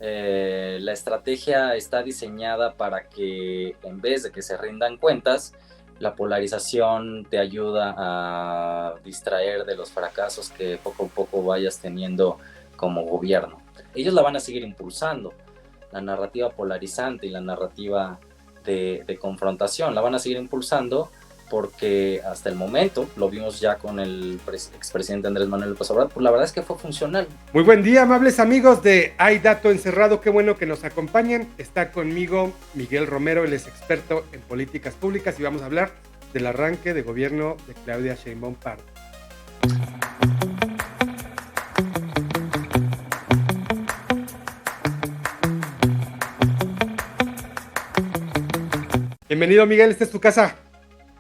La estrategia está diseñada para que en vez de que se rindan cuentas, la polarización te ayuda a distraer de los fracasos que poco a poco vayas teniendo como gobierno. Ellos la van a seguir impulsando, la narrativa polarizante y la narrativa de confrontación, la van a seguir impulsando porque hasta el momento, lo vimos ya con el expresidente Andrés Manuel López Obrador, pues la verdad es que fue funcional. Muy buen día, amables amigos de Hay Dato Encerrado, qué bueno que nos acompañen. Está conmigo Miguel Romero, él es experto en políticas públicas y vamos a hablar del arranque de gobierno de Claudia Sheinbaum Pardo. Bienvenido, Miguel, esta es tu casa.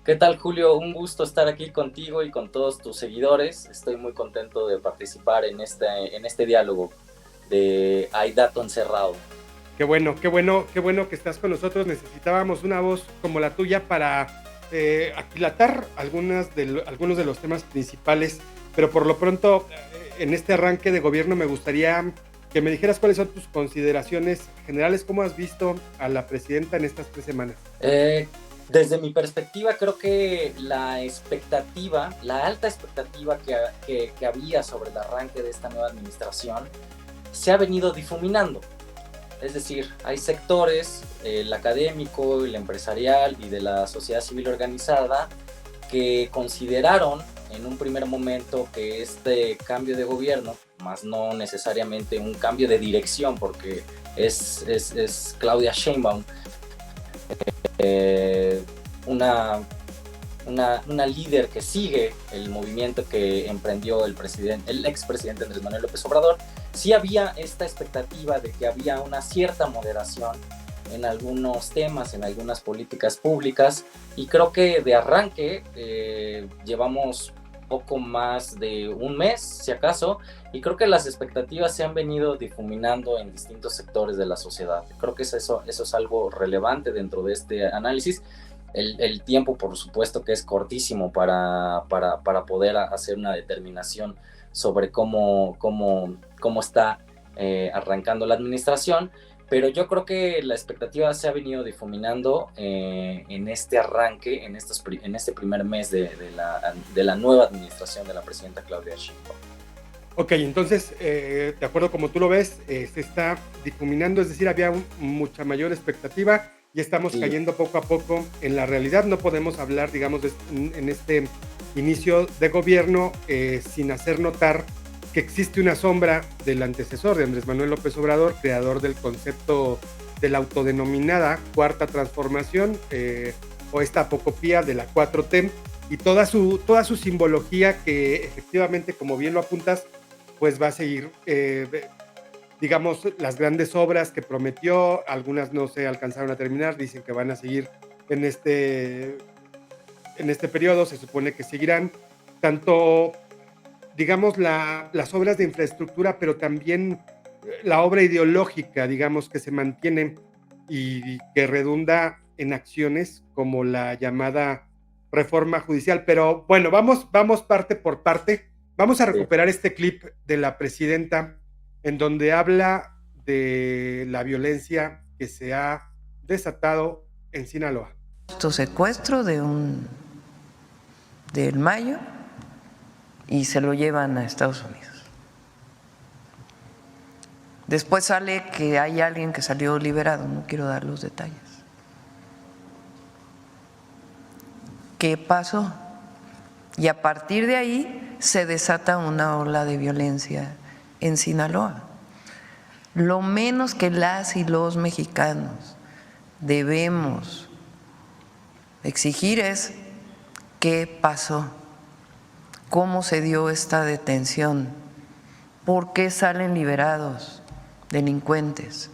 ¿Qué tal, Julio? Un gusto estar aquí contigo y con todos tus seguidores. Estoy muy contento de participar en este diálogo de Hay Dato Encerrado. Qué bueno que estás con nosotros. Necesitábamos una voz como la tuya para aquilatar algunos de los temas principales, pero por lo pronto, en este arranque de gobierno me gustaría que me dijeras cuáles son tus consideraciones generales, cómo has visto a la presidenta en estas 3 semanas. Desde mi perspectiva, creo que la alta expectativa que había sobre el arranque de esta nueva administración se ha venido difuminando. Es decir, hay sectores, el académico, el empresarial y de la sociedad civil organizada, que consideraron en un primer momento que este cambio de gobierno, más no necesariamente un cambio de dirección, porque es Claudia Sheinbaum, una líder que sigue el movimiento que emprendió el expresidente Andrés Manuel López Obrador. Sí había esta expectativa de que había una cierta moderación en algunos temas, en algunas políticas públicas, y creo que de arranque llevamos poco más de un mes, si acaso, y creo que las expectativas se han venido difuminando en distintos sectores de la sociedad. Creo que eso es algo relevante dentro de este análisis. El tiempo, por supuesto, que es cortísimo para poder hacer una determinación sobre cómo está arrancando la administración, pero yo creo que la expectativa se ha venido difuminando en este arranque, en este primer mes de la nueva administración de la presidenta Claudia Sheinbaum. Ok, entonces, de acuerdo como tú lo ves, se está difuminando, es decir, había mucha mayor expectativa y estamos cayendo poco a poco en la realidad. No podemos hablar, digamos, en este inicio de gobierno sin hacer notar que existe una sombra del antecesor de Andrés Manuel López Obrador, creador del concepto de la autodenominada Cuarta Transformación o esta apocopía de la 4T y toda su simbología que efectivamente, como bien lo apuntas, pues va a seguir, digamos, las grandes obras que prometió, algunas no se alcanzaron a terminar, dicen que van a seguir en este periodo, se supone que seguirán, tanto, digamos, las obras de infraestructura, pero también la obra ideológica, digamos, que se mantiene y que redunda en acciones como la llamada reforma judicial. Pero bueno, vamos parte por parte. Vamos a recuperar este clip de la presidenta en donde habla de la violencia que se ha desatado en Sinaloa. Secuestro del Mayo y se lo llevan a Estados Unidos. Después sale que hay alguien que salió liberado, no quiero dar los detalles. ¿Qué pasó? Y a partir de ahí se desata una ola de violencia en Sinaloa. Lo menos que las y los mexicanos debemos exigir es qué pasó, cómo se dio esta detención, por qué salen liberados delincuentes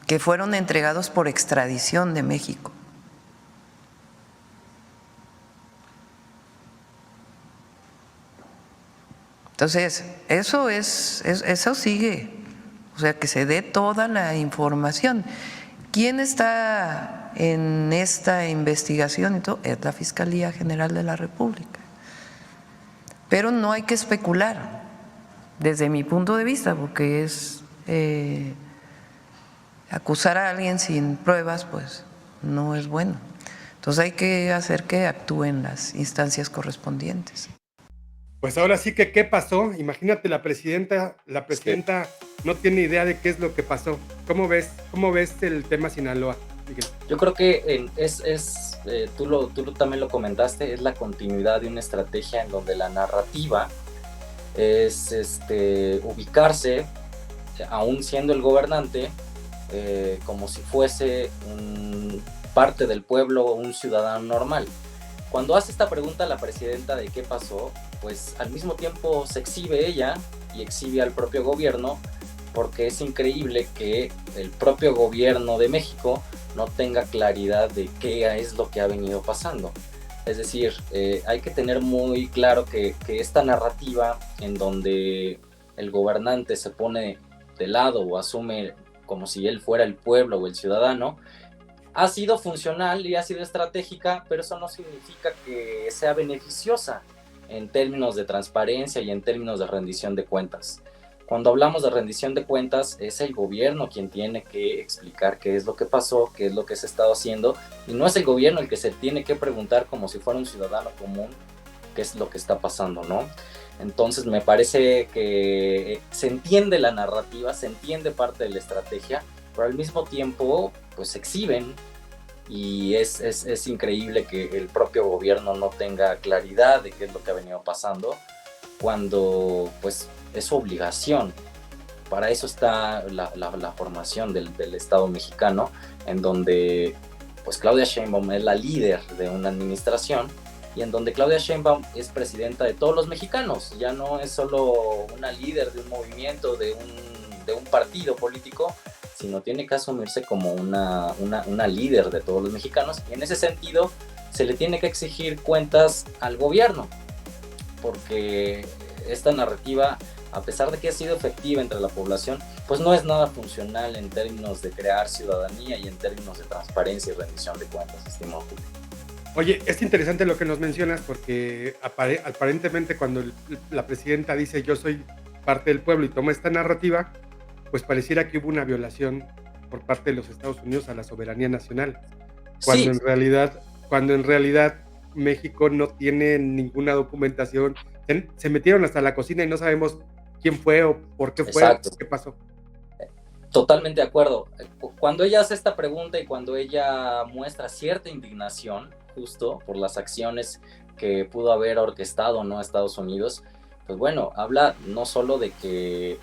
que fueron entregados por extradición de México. Entonces, eso sigue, o sea, que se dé toda la información. ¿Quién está en esta investigación y todo? Es la Fiscalía General de la República. Pero no hay que especular, desde mi punto de vista, porque es Acusar a alguien sin pruebas, pues no es bueno. Entonces hay que hacer que actúen las instancias correspondientes. Pues ahora sí que, ¿qué pasó? Imagínate, la presidenta Sí. no tiene idea de qué es lo que pasó. ¿Cómo ves el tema Sinaloa, Miguel? Yo creo que tú también lo comentaste, es la continuidad de una estrategia en donde la narrativa es ubicarse, aún siendo el gobernante, como si fuese parte del pueblo o un ciudadano normal. Cuando hace esta pregunta a la presidenta de qué pasó, pues al mismo tiempo se exhibe ella y exhibe al propio gobierno, porque es increíble que el propio gobierno de México no tenga claridad de qué es lo que ha venido pasando. Es decir, hay que tener muy claro que esta narrativa en donde el gobernante se pone de lado o asume como si él fuera el pueblo o el ciudadano, ha sido funcional y ha sido estratégica, pero eso no significa que sea beneficiosa en términos de transparencia y en términos de rendición de cuentas. Cuando hablamos de rendición de cuentas, es el gobierno quien tiene que explicar qué es lo que pasó, qué es lo que se ha estado haciendo, y no es el gobierno el que se tiene que preguntar como si fuera un ciudadano común qué es lo que está pasando, ¿no? Entonces me parece que se entiende la narrativa, se entiende parte de la estrategia, pero al mismo tiempo pues se exhiben y es increíble que el propio gobierno no tenga claridad de qué es lo que ha venido pasando cuando pues es su obligación. Para eso está la formación del Estado mexicano, en donde pues Claudia Sheinbaum es la líder de una administración y en donde Claudia Sheinbaum es presidenta de todos los mexicanos, ya no es solo una líder de un movimiento, de un partido político, sino tiene que asumirse como una líder de todos los mexicanos, y en ese sentido se le tiene que exigir cuentas al gobierno, porque esta narrativa, a pesar de que ha sido efectiva entre la población, pues no es nada funcional en términos de crear ciudadanía y en términos de transparencia y rendición de cuentas, estimado Julio. Oye, es interesante lo que nos mencionas porque aparentemente cuando la presidenta dice yo soy parte del pueblo y toma esta narrativa, pues pareciera que hubo una violación por parte de los Estados Unidos a la soberanía nacional, cuando Sí, cuando en realidad México no tiene ninguna documentación. Se metieron hasta la cocina y no sabemos quién fue o por qué fue exacto. o qué pasó. Totalmente de acuerdo. Cuando ella hace esta pregunta y cuando ella muestra cierta indignación justo por las acciones que pudo haber orquestado, ¿no?, Estados Unidos, pues bueno, habla no solo de que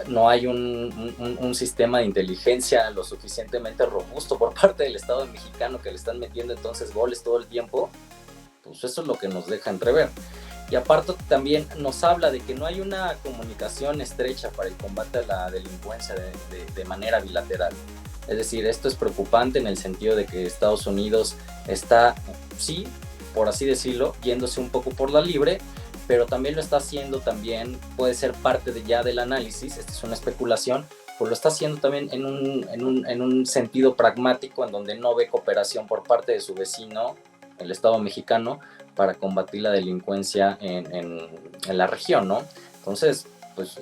no hay un sistema de inteligencia lo suficientemente robusto por parte del Estado mexicano, que le están metiendo entonces goles todo el tiempo, pues eso es lo que nos deja entrever. Y aparte también nos habla de que no hay una comunicación estrecha para el combate a la delincuencia de manera bilateral. Es decir, esto es preocupante en el sentido de que Estados Unidos está, sí, por así decirlo, yéndose un poco por la libre, pero también lo está haciendo, también puede ser parte ya del análisis, esta es una especulación, pues lo está haciendo también en un sentido pragmático, en donde no ve cooperación por parte de su vecino, el Estado mexicano, para combatir la delincuencia en la región, ¿no? Entonces, pues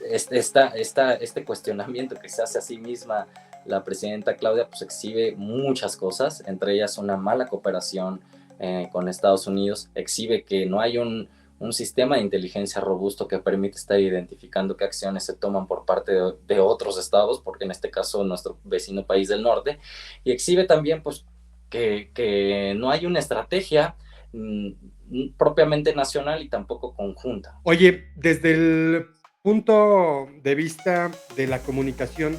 este cuestionamiento que se hace a sí misma la presidenta Claudia, pues exhibe muchas cosas, entre ellas una mala cooperación con Estados Unidos, exhibe que no hay un sistema de inteligencia robusto que permite estar identificando qué acciones se toman por parte de otros estados, porque en este caso nuestro vecino país del norte, y exhibe también pues que no hay una estrategia propiamente nacional y tampoco conjunta. Oye, desde el punto de vista de la comunicación,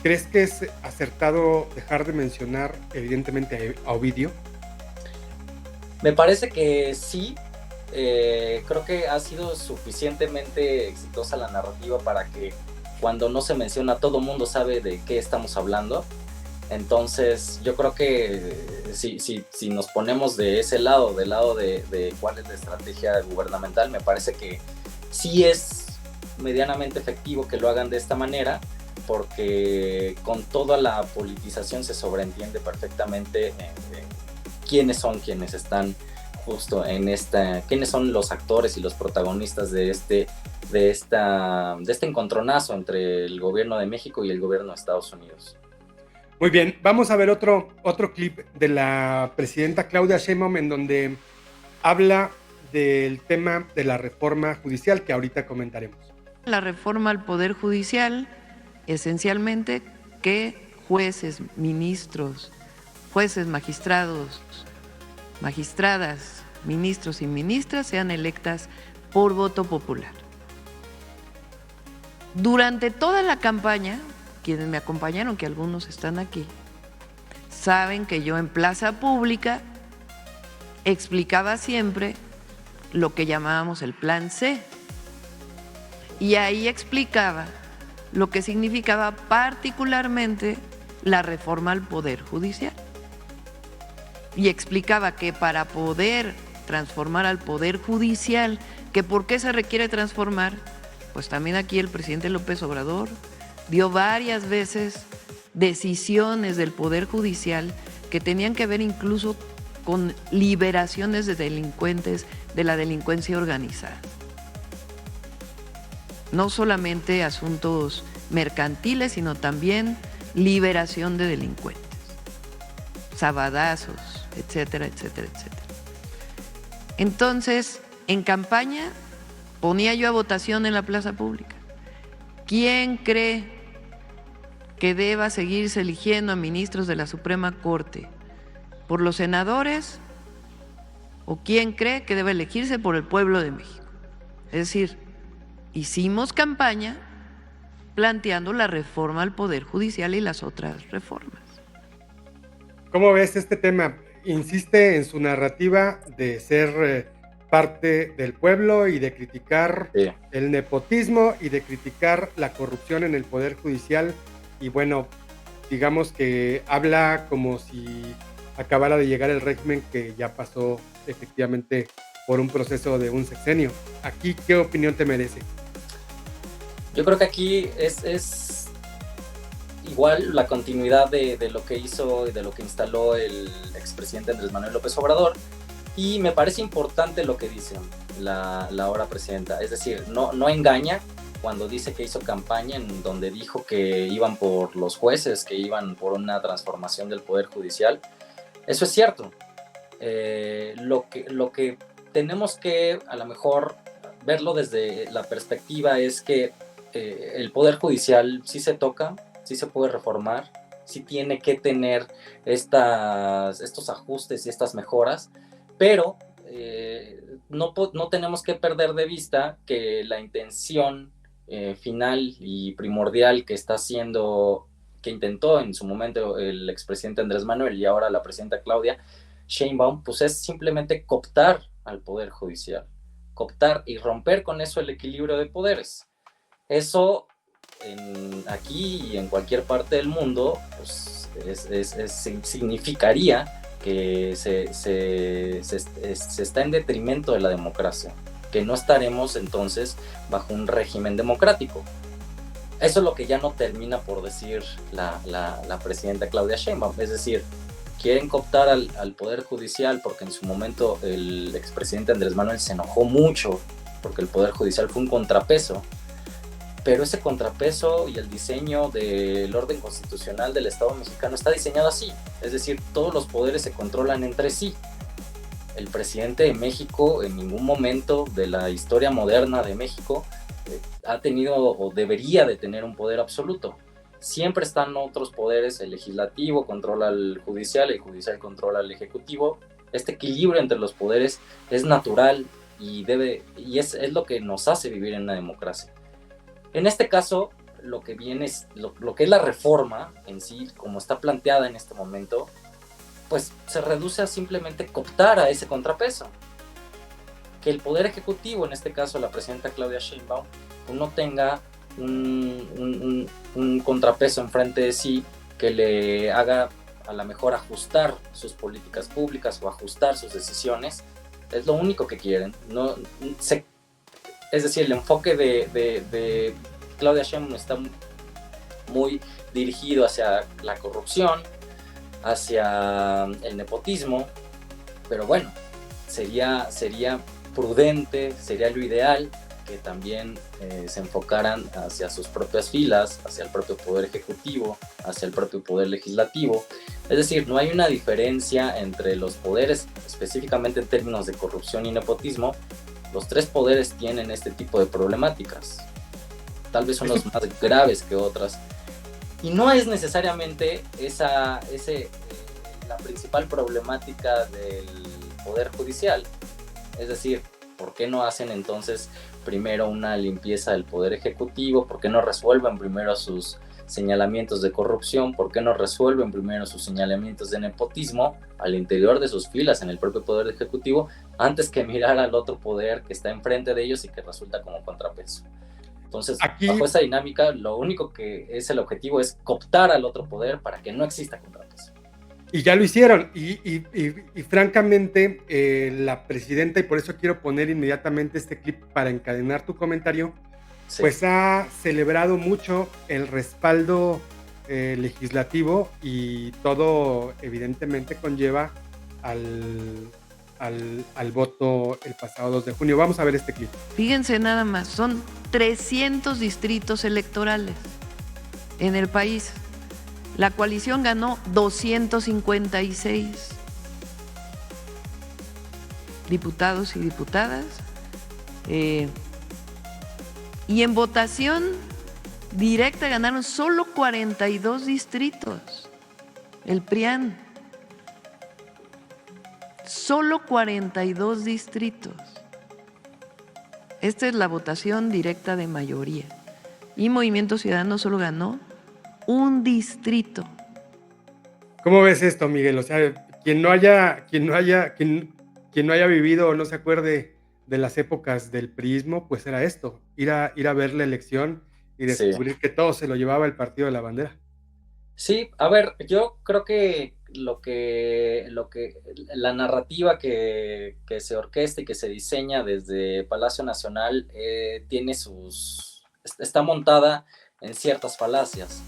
¿crees que es acertado dejar de mencionar evidentemente a Ovidio? Me parece que sí, creo que ha sido suficientemente exitosa la narrativa para que cuando no se menciona todo el mundo sabe de qué estamos hablando. Entonces yo creo que si nos ponemos de ese lado, del lado de cuál es la estrategia gubernamental, me parece que sí es medianamente efectivo que lo hagan de esta manera, porque con toda la politización se sobreentiende perfectamente quiénes son quienes están justo en quiénes son los actores y los protagonistas de este encontronazo entre el gobierno de México y el gobierno de Estados Unidos. Muy bien, vamos a ver otro clip de la presidenta Claudia Sheinbaum en donde habla del tema de la reforma judicial que ahorita comentaremos. La reforma al Poder Judicial, esencialmente que jueces, ministros, jueces, magistrados, magistradas, ministros y ministras sean electas por voto popular. Durante toda la campaña, quienes me acompañaron, que algunos están aquí, saben que yo en plaza pública explicaba siempre lo que llamábamos el Plan C. Y ahí explicaba lo que significaba particularmente la reforma al Poder Judicial. Y explicaba que para poder transformar al Poder Judicial, que por qué se requiere transformar, pues también aquí el presidente López Obrador dio varias veces decisiones del Poder Judicial que tenían que ver incluso con liberaciones de delincuentes, de la delincuencia organizada. No solamente asuntos mercantiles, sino también liberación de delincuentes, sabadazos, etcétera, etcétera, etcétera. Entonces, en campaña ponía yo a votación en la plaza pública. ¿Quién cree que deba seguirse eligiendo a ministros de la Suprema Corte? ¿Por los senadores? ¿O quién cree que debe elegirse por el pueblo de México? Es decir, hicimos campaña planteando la reforma al Poder Judicial y las otras reformas. ¿Cómo ves este tema? Insiste en su narrativa de ser parte del pueblo y de criticar el nepotismo y de criticar la corrupción en el Poder Judicial. Y bueno, digamos que habla como si acabara de llegar el régimen que ya pasó efectivamente por un proceso de un sexenio. Aquí, ¿qué opinión te merece? Yo creo que aquí es igual la continuidad de lo que hizo y de lo que instaló el expresidente Andrés Manuel López Obrador, y me parece importante lo que dice la ahora presidenta. Es decir, no engaña cuando dice que hizo campaña en donde dijo que iban por los jueces, que iban por una transformación del Poder Judicial. Eso es cierto. Lo que tenemos que a lo mejor verlo desde la perspectiva es que el Poder Judicial sí se toca, sí se puede reformar, sí tiene que tener estos ajustes y estas mejoras, pero no tenemos que perder de vista que la intención final y primordial que intentó en su momento el expresidente Andrés Manuel y ahora la presidenta Claudia Sheinbaum, pues es simplemente cooptar al Poder Judicial, cooptar y romper con eso el equilibrio de poderes. Eso aquí y en cualquier parte del mundo pues, significaría que se está en detrimento de la democracia, que no estaremos entonces bajo un régimen democrático. Eso es lo que ya no termina por decir la presidenta Claudia Sheinbaum, es decir, quieren cooptar al Poder Judicial porque en su momento el expresidente Andrés Manuel se enojó mucho porque el Poder Judicial fue un contrapeso, pero ese contrapeso y el diseño del orden constitucional del Estado mexicano está diseñado así, es decir, todos los poderes se controlan entre sí. El presidente de México en ningún momento de la historia moderna de México ha tenido o debería de tener un poder absoluto. Siempre están otros poderes, el legislativo controla al judicial, el judicial controla al ejecutivo. Este equilibrio entre los poderes es natural y es lo que nos hace vivir en una democracia. En este caso, lo que es la reforma en sí, como está planteada en este momento, pues se reduce a simplemente cooptar a ese contrapeso. Que el Poder Ejecutivo, en este caso la presidenta Claudia Sheinbaum, no tenga un contrapeso enfrente de sí que le haga a lo mejor ajustar sus políticas públicas o ajustar sus decisiones. Es lo único que quieren. Es decir, el enfoque de Claudia Sheinbaum está muy dirigido hacia la corrupción, hacia el nepotismo, pero bueno, sería prudente, sería lo ideal que también se enfocaran hacia sus propias filas, hacia el propio poder ejecutivo, hacia el propio poder legislativo. Es decir, no hay una diferencia entre los poderes, específicamente en términos de corrupción y nepotismo. Los tres poderes tienen este tipo de problemáticas, tal vez unos más graves que otras, y no es necesariamente la principal problemática del poder judicial. Es decir, ¿por qué no hacen entonces primero una limpieza del poder ejecutivo? ¿Por qué no resuelven primero sus señalamientos de corrupción? ¿Por qué no resuelven primero sus señalamientos de nepotismo al interior de sus filas en el propio poder ejecutivo, antes que mirar al otro poder que está enfrente de ellos y que resulta como contrapeso? Entonces, bajo esa dinámica, lo único que es el objetivo es cooptar al otro poder para que no exista contrapeso. Y ya lo hicieron, y francamente, la presidenta, y por eso quiero poner inmediatamente este clip para encadenar tu comentario, sí, pues ha celebrado mucho el respaldo legislativo, y todo evidentemente conlleva al voto el pasado 2 de junio. Vamos a ver este clip. Fíjense nada más, son 300 distritos electorales en el país. La coalición ganó 256 diputados y diputadas. Y en votación directa ganaron solo 42 distritos. El PRIAN. Solo 42 distritos. Esta es la votación directa de mayoría. Y Movimiento Ciudadano solo ganó un distrito. ¿Cómo ves esto, Miguel? O sea, quien no haya vivido o no se acuerde de las épocas del priismo, pues era esto, ir a ver la elección y descubrir, sí, que todo se lo llevaba el partido de la bandera. Sí, a ver, yo creo que la narrativa que se orquesta y que se diseña desde Palacio Nacional está montada en ciertas falacias.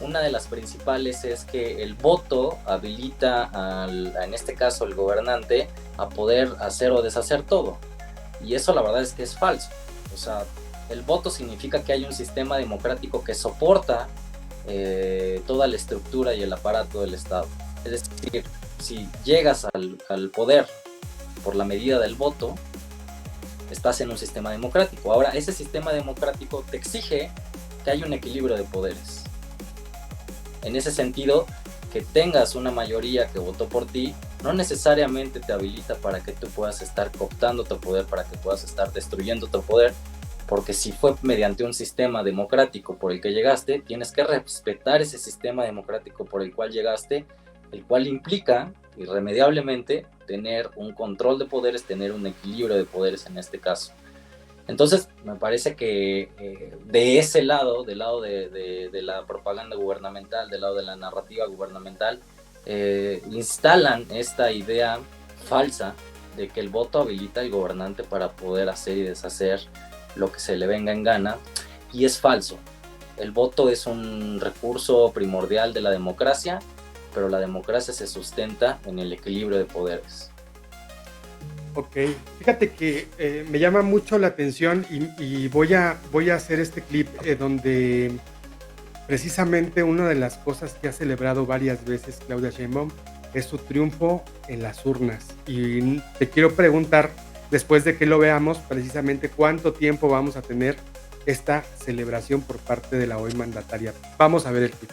Una de las principales es que el voto habilita en este caso al gobernante a poder hacer o deshacer todo, y eso la verdad es que es falso. O sea, el voto significa que hay un sistema democrático que soporta toda la estructura y el aparato del Estado. Es decir, si llegas al poder por la medida del voto, estás en un sistema democrático. Ahora, ese sistema democrático te exige que haya un equilibrio de poderes. En ese sentido, que tengas una mayoría que votó por ti, no necesariamente te habilita para que tú puedas estar cooptando tu poder, para que puedas estar destruyendo tu poder, porque si fue mediante un sistema democrático por el que llegaste, tienes que respetar ese sistema democrático por el cual llegaste, el cual implica irremediablemente tener un control de poderes, tener un equilibrio de poderes en este caso. Entonces, me parece que de ese lado, del lado de la propaganda gubernamental, del lado de la narrativa gubernamental, instalan esta idea falsa de que el voto habilita al gobernante para poder hacer y deshacer lo que se le venga en gana, y es falso. El voto es un recurso primordial de la democracia, pero la democracia se sustenta en el equilibrio de poderes. Ok, fíjate que me llama mucho la atención, y voy a hacer este clip donde precisamente una de las cosas que ha celebrado varias veces Claudia Sheinbaum es su triunfo en las urnas, y te quiero preguntar, después de que lo veamos, precisamente cuánto tiempo vamos a tener esta celebración por parte de la hoy mandataria. Vamos a ver el clip.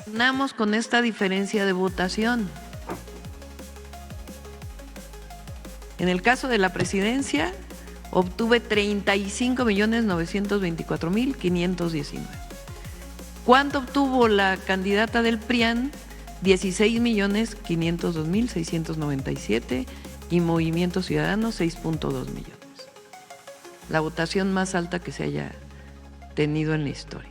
Ganamos con esta diferencia de votación. En el caso de la presidencia, obtuve 35.924.519. ¿Cuánto obtuvo la candidata del PRIAN? 16.502.697 y Movimiento Ciudadano 6.2 millones. La votación más alta que se haya tenido en la historia.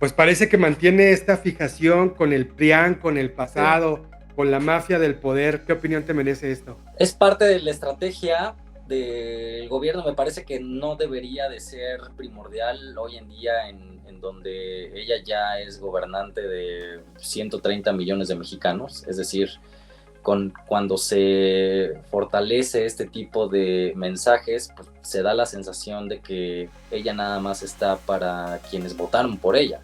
Pues parece que mantiene esta fijación con el PRIAN, con el pasado, con la mafia del poder. ¿Qué opinión te merece esto? Es parte de la estrategia del gobierno. Me parece que no debería de ser primordial hoy en día en donde ella ya es gobernante de 130 millones de mexicanos. Es decir, cuando se fortalece este tipo de mensajes, pues se da la sensación de que ella nada más está para quienes votaron por ella.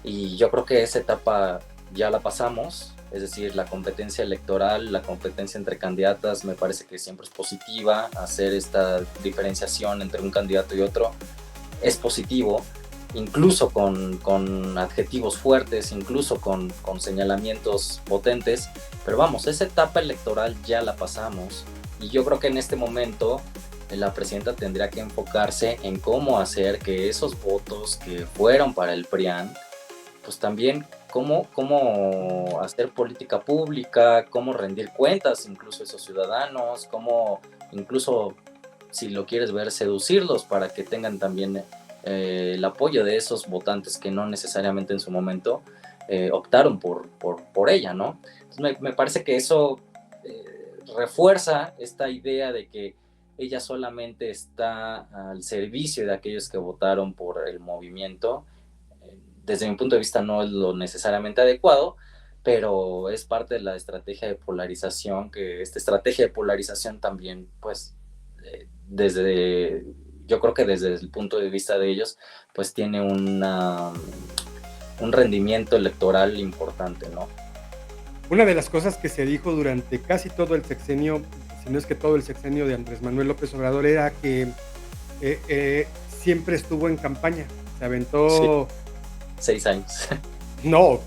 Y yo creo que esa etapa ya la pasamos, es decir, la competencia electoral, la competencia entre candidatas me parece que siempre es positiva, hacer esta diferenciación entre un candidato y otro es positivo, incluso con adjetivos fuertes, incluso con señalamientos potentes, pero vamos, esa etapa electoral ya la pasamos y yo creo que en este momento la presidenta tendría que enfocarse en cómo hacer que esos votos que fueron para el PRIAN, pues también cómo hacer política pública, cómo rendir cuentas incluso a esos ciudadanos, cómo incluso, si lo quieres ver, seducirlos para que tengan también el apoyo de esos votantes que no necesariamente en su momento optaron por ella, ¿no? Entonces me parece que eso refuerza esta idea de que ella solamente está al servicio de aquellos que votaron por el movimiento. Desde mi punto de vista no es lo necesariamente adecuado, pero es parte de la estrategia de polarización, que esta estrategia de polarización también, pues, yo creo que desde el punto de vista de ellos, pues tiene un rendimiento electoral importante, ¿no? Una de las cosas que se dijo durante casi todo el sexenio, si no es que todo el sexenio de Andrés Manuel López Obrador, era que siempre estuvo en campaña, se aventó... Sí. 6 años. No,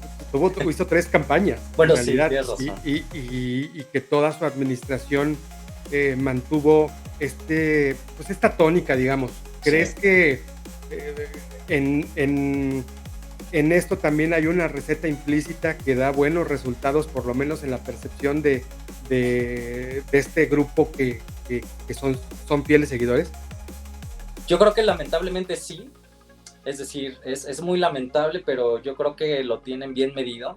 hizo 3 campañas. Bueno, en realidad, sí, tienes razón. Y que toda su administración mantuvo esta tónica, digamos. ¿Crees que en esto también hay una receta implícita que da buenos resultados, por lo menos en la percepción de este grupo que son fieles seguidores? Yo creo que lamentablemente sí. Es decir, es muy lamentable, pero yo creo que lo tienen bien medido.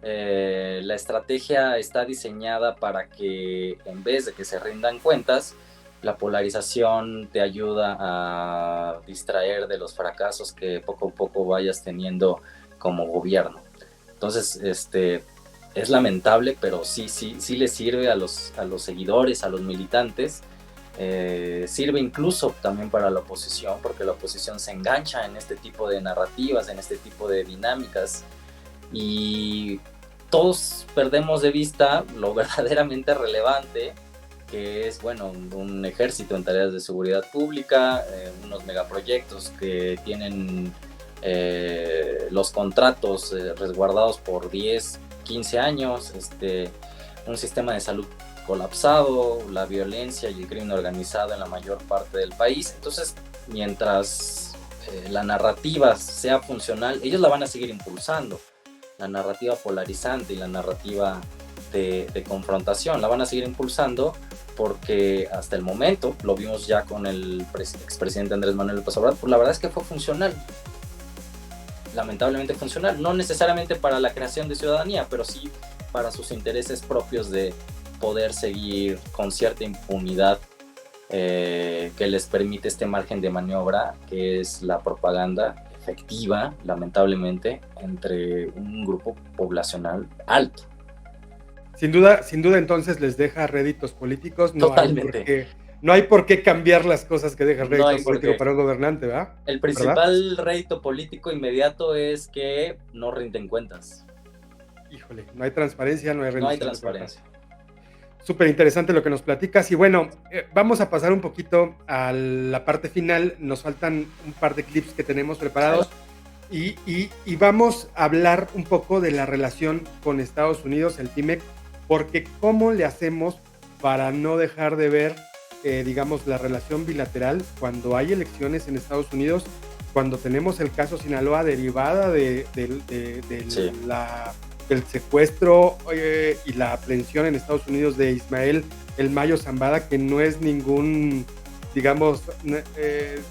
La estrategia está diseñada para que en vez de que se rindan cuentas, la polarización te ayuda a distraer de los fracasos que poco a poco vayas teniendo como gobierno. Entonces, es lamentable, pero sí le sirve a los seguidores, a los militantes. Sirve incluso también para la oposición, porque la oposición se engancha en este tipo de narrativas, en este tipo de dinámicas, y todos perdemos de vista lo verdaderamente relevante, que es, bueno, un ejército en tareas de seguridad pública, unos megaproyectos que tienen los contratos resguardados por 10, 15 años, un sistema de salud colapsado, la violencia y el crimen organizado en la mayor parte del país. Entonces, mientras la narrativa sea funcional, ellos la van a seguir impulsando. La narrativa polarizante y la narrativa de confrontación la van a seguir impulsando, porque hasta el momento, lo vimos ya con el expresidente Andrés Manuel López Obrador, pues la verdad es que fue funcional. Lamentablemente funcional, no necesariamente para la creación de ciudadanía, pero sí para sus intereses propios de poder seguir con cierta impunidad que les permite este margen de maniobra, que es la propaganda efectiva, lamentablemente, entre un grupo poblacional alto. Sin duda entonces les deja réditos políticos. Totalmente. No hay por qué cambiar las cosas que dejan réditos políticos para un gobernante, ¿verdad? El principal rédito político inmediato es que no rinden cuentas. Híjole, no hay transparencia, no hay rendición. No hay transparencia. Súper interesante lo que nos platicas. Y bueno, vamos a pasar un poquito a la parte final. Nos faltan un par de clips que tenemos preparados. Y vamos a hablar un poco de la relación con Estados Unidos, el TIMEC, porque cómo le hacemos para no dejar de ver, digamos, la relación bilateral cuando hay elecciones en Estados Unidos, cuando tenemos el caso Sinaloa derivada del secuestro y la aprehensión en Estados Unidos de Ismael El Mayo Zambada, que no es ningún, digamos,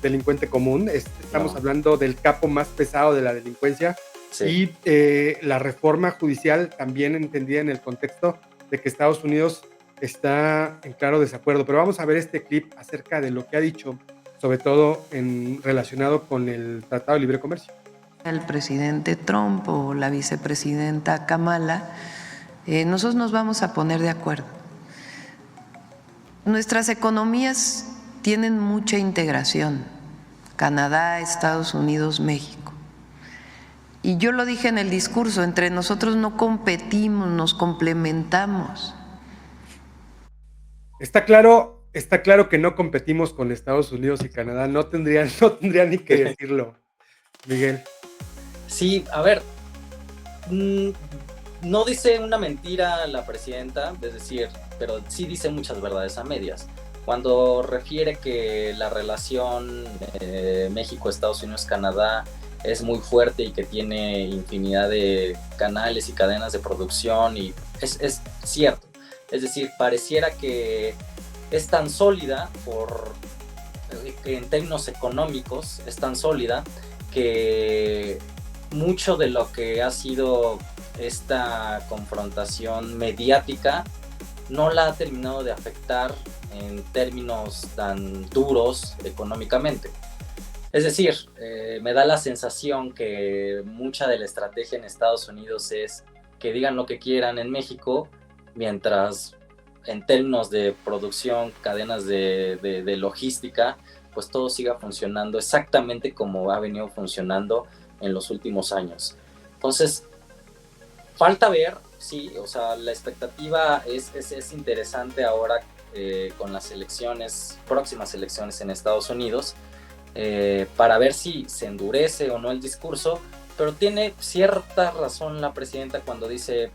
delincuente común. Estamos hablando del capo más pesado de la delincuencia. Sí. Y la reforma judicial también entendida en el contexto de que Estados Unidos está en claro desacuerdo. Pero vamos a ver este clip acerca de lo que ha dicho, sobre todo relacionado con el Tratado de Libre Comercio. El presidente Trump o la vicepresidenta Kamala nosotros nos vamos a poner de acuerdo. Nuestras economías tienen mucha integración, Canadá, Estados Unidos, México. Y yo lo dije en el discurso, entre nosotros no competimos, nos complementamos. Está claro que no competimos con Estados Unidos y Canadá, no tendría ni que decirlo, Miguel. Sí, a ver, no dice una mentira la presidenta, es decir, pero sí dice muchas verdades a medias. Cuando refiere que la relación México, Estados Unidos, Canadá es muy fuerte y que tiene infinidad de canales y cadenas de producción, y es cierto. Es decir, pareciera que es tan sólida en términos económicos, es tan sólida que mucho de lo que ha sido esta confrontación mediática no la ha terminado de afectar en términos tan duros económicamente. Es decir, me da la sensación que mucha de la estrategia en Estados Unidos es que digan lo que quieran en México, mientras en términos de producción, cadenas de logística, pues todo siga funcionando exactamente como ha venido funcionando en los últimos años. Entonces, falta ver, sí, o sea, la expectativa es interesante ahora con las próximas elecciones en Estados Unidos, para ver si se endurece o no el discurso, pero tiene cierta razón la presidenta cuando dice,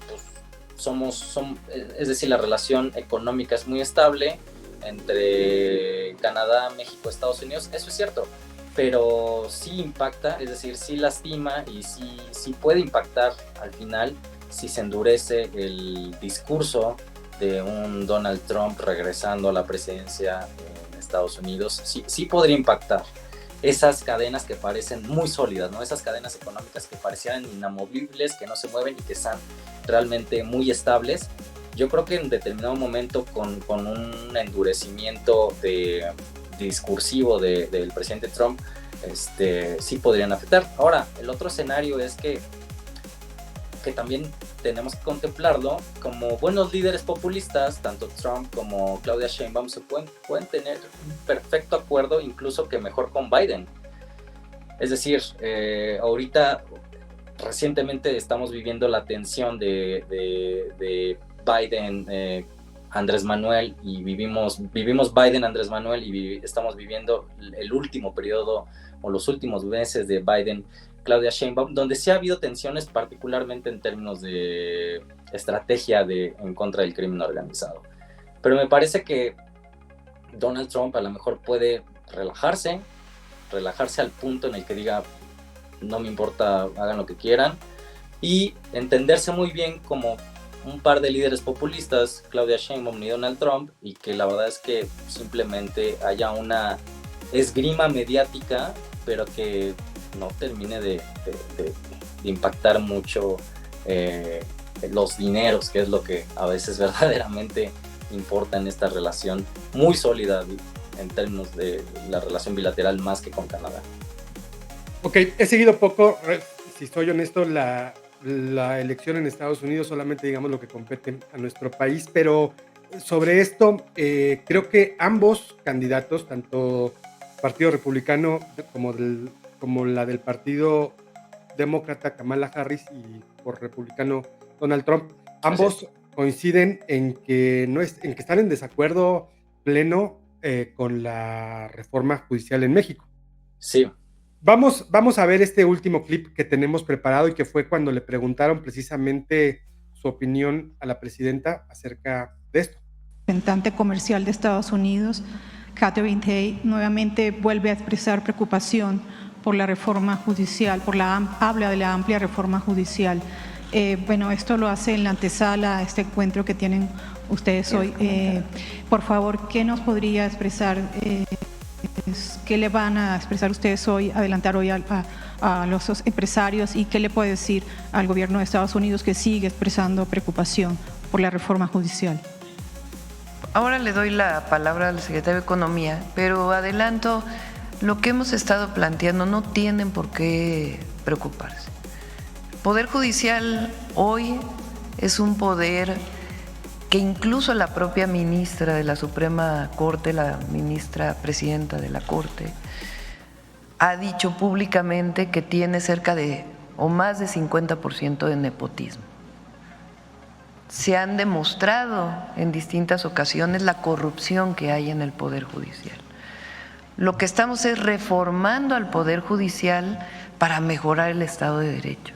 pues, es decir, la relación económica es muy estable entre Canadá, México, Estados Unidos, eso es cierto, pero sí impacta, es decir, sí lastima y sí puede impactar al final si se endurece el discurso de un Donald Trump regresando a la presidencia en Estados Unidos. Sí podría impactar esas cadenas que parecen muy sólidas, ¿no? Esas cadenas económicas que parecían inamovibles, que no se mueven y que están realmente muy estables. Yo creo que en determinado momento con un endurecimiento discursivo del presidente Trump, sí podrían afectar. Ahora, el otro escenario es que también tenemos que contemplarlo, como buenos líderes populistas, tanto Trump como Claudia Sheinbaum pueden tener un perfecto acuerdo, incluso que mejor con Biden. Es decir, ahorita recientemente estamos viviendo la tensión de Biden, Andrés Manuel, y vivimos Biden, Andrés Manuel, y estamos viviendo el último periodo o los últimos meses de Biden, Claudia Sheinbaum, donde sí ha habido tensiones, particularmente en términos de estrategia en contra del crimen organizado. Pero me parece que Donald Trump a lo mejor puede relajarse al punto en el que diga, no me importa, hagan lo que quieran, y entenderse muy bien como un par de líderes populistas, Claudia Sheinbaum y Donald Trump, y que la verdad es que simplemente haya una esgrima mediática, pero que no termine de impactar mucho los dineros, que es lo que a veces verdaderamente importa en esta relación muy sólida en términos de la relación bilateral, más que con Canadá. Ok, he seguido poco, si soy honesto, la elección en Estados Unidos, solamente digamos lo que compete a nuestro país, pero sobre esto creo que ambos candidatos, tanto Partido Republicano como la del Partido Demócrata Kamala Harris y por republicano Donald Trump, ambos coinciden en que están en desacuerdo pleno con la reforma judicial en México. Sí. Vamos a ver este último clip que tenemos preparado y que fue cuando le preguntaron precisamente su opinión a la presidenta acerca de esto. Representante comercial de Estados Unidos, Katherine Tai, nuevamente vuelve a expresar preocupación por la reforma judicial, habla de la amplia reforma judicial. Bueno, esto lo hace en la antesala a este encuentro que tienen ustedes hoy. Por favor, ¿qué nos podría expresar? ¿Qué le van a expresar ustedes hoy, adelantar hoy a los empresarios, y qué le puede decir al gobierno de Estados Unidos que sigue expresando preocupación por la reforma judicial? Ahora le doy la palabra al secretario de Economía, pero adelanto, lo que hemos estado planteando no tienen por qué preocuparse. El Poder Judicial hoy es un poder que incluso la propia ministra de la Suprema Corte, la ministra presidenta de la Corte, ha dicho públicamente que tiene cerca de o más de 50% de nepotismo. Se han demostrado en distintas ocasiones la corrupción que hay en el Poder Judicial. Lo que estamos es reformando al Poder Judicial para mejorar el Estado de Derecho.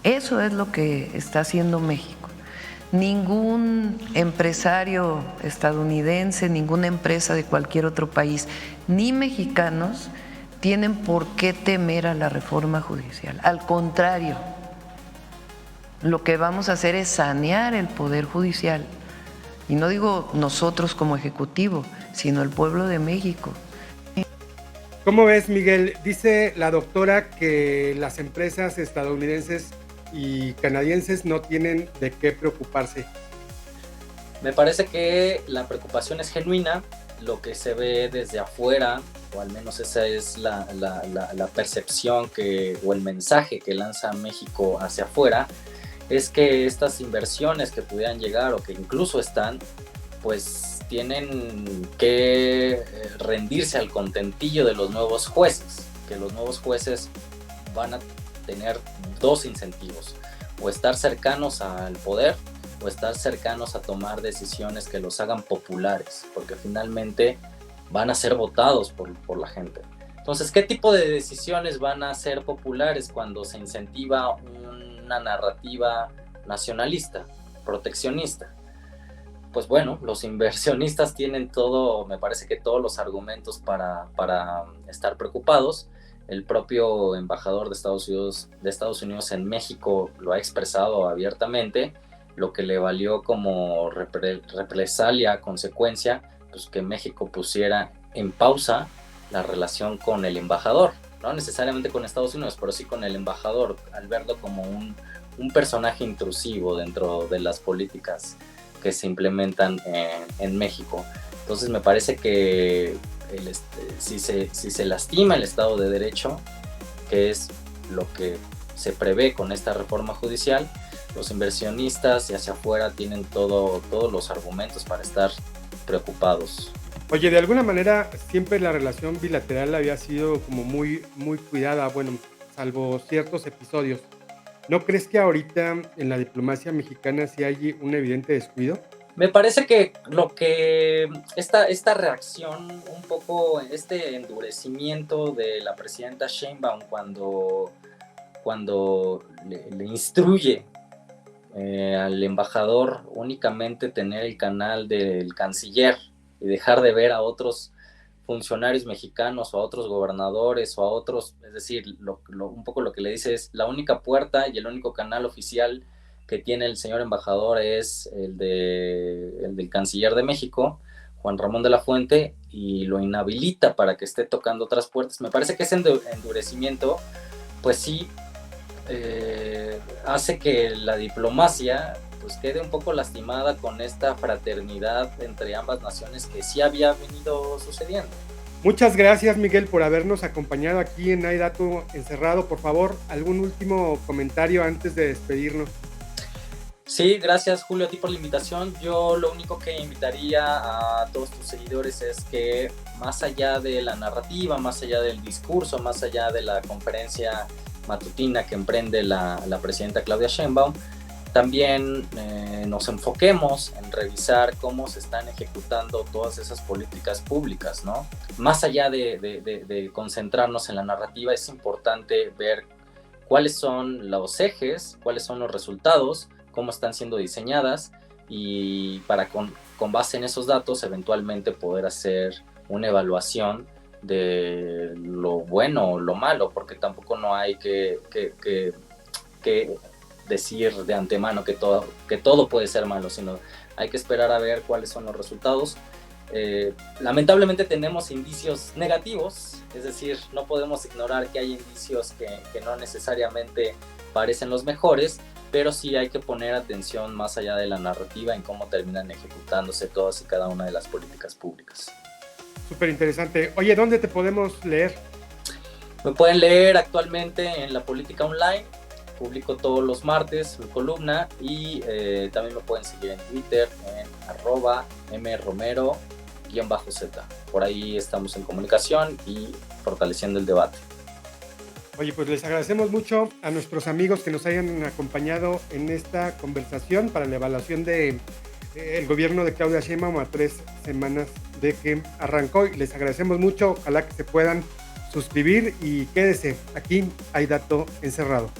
Eso es lo que está haciendo México. Ningún empresario estadounidense, ninguna empresa de cualquier otro país, ni mexicanos, tienen por qué temer a la reforma judicial. Al contrario, lo que vamos a hacer es sanear el Poder Judicial. Y no digo nosotros como Ejecutivo, sino el pueblo de México. ¿Cómo ves, Miguel? Dice la doctora que las empresas estadounidenses y canadienses no tienen de qué preocuparse. Me parece que la preocupación es genuina. Lo que se ve desde afuera, o al menos esa es la percepción o el mensaje que lanza México hacia afuera, es que estas inversiones que pudieran llegar o que incluso están, pues tienen que rendirse al contentillo de los nuevos jueces, que los nuevos jueces van a tener dos incentivos: o estar cercanos al poder o estar cercanos a tomar decisiones que los hagan populares, porque finalmente van a ser votados por la gente. Entonces, ¿qué tipo de decisiones van a ser populares cuando se incentiva una narrativa nacionalista, proteccionista? Pues bueno, los inversionistas tienen me parece que todos los argumentos para estar preocupados. El propio embajador de Estados Unidos en México lo ha expresado abiertamente, lo que le valió como represalia, consecuencia, pues que México pusiera en pausa la relación con el embajador, no necesariamente con Estados Unidos, pero sí con el embajador, al verlo como un personaje intrusivo dentro de las políticas que se implementan en México. Entonces me parece que si se lastima el Estado de Derecho, que es lo que se prevé con esta reforma judicial, los inversionistas y hacia afuera tienen todos los argumentos para estar preocupados. Oye, de alguna manera siempre la relación bilateral había sido como muy, muy cuidada, bueno, salvo ciertos episodios. ¿No crees que ahorita en la diplomacia mexicana sí hay un evidente descuido? Me parece que esta reacción, un poco este endurecimiento de la presidenta Sheinbaum cuando le instruye al embajador únicamente tener el canal del canciller y dejar de ver a otros funcionarios mexicanos o a otros gobernadores o a otros, es decir, un poco lo que le dice es: la única puerta y el único canal oficial que tiene el señor embajador es el del canciller de México, Juan Ramón de la Fuente, y lo inhabilita para que esté tocando otras puertas. Me parece que ese endurecimiento, pues sí, hace que la diplomacia pues quede un poco lastimada con esta fraternidad entre ambas naciones que sí había venido sucediendo. Muchas gracias, Miguel, por habernos acompañado aquí en Hay Dato Encerrado. Por favor, ¿algún último comentario antes de despedirnos? Sí, gracias, Julio, a ti por la invitación. Yo lo único que invitaría a todos tus seguidores es que, más allá de la narrativa, más allá del discurso, más allá de la conferencia matutina que emprende la presidenta Claudia Sheinbaum, también nos enfoquemos en revisar cómo se están ejecutando todas esas políticas públicas, ¿no? Más allá de concentrarnos en la narrativa, es importante ver cuáles son los ejes, cuáles son los resultados, cómo están siendo diseñadas, y para con base en esos datos eventualmente poder hacer una evaluación de lo bueno o lo malo, porque tampoco no hay que decir de antemano que todo puede ser malo, sino hay que esperar a ver cuáles son los resultados. Lamentablemente tenemos indicios negativos, es decir, no podemos ignorar que hay indicios que no necesariamente parecen los mejores, pero sí hay que poner atención más allá de la narrativa en cómo terminan ejecutándose todas y cada una de las políticas públicas. Súper interesante. Oye, ¿dónde te podemos leer? Me pueden leer actualmente en La Política Online, publico todos los martes mi columna y también me pueden seguir en Twitter en @mromero_z. Por ahí estamos en comunicación y fortaleciendo el debate. Oye, pues les agradecemos mucho a nuestros amigos que nos hayan acompañado en esta conversación para la evaluación de el gobierno de Claudia Sheinbaum a 3 semanas de que arrancó. Y les agradecemos mucho, ojalá que se puedan suscribir y quédese, aquí hay dato encerrado.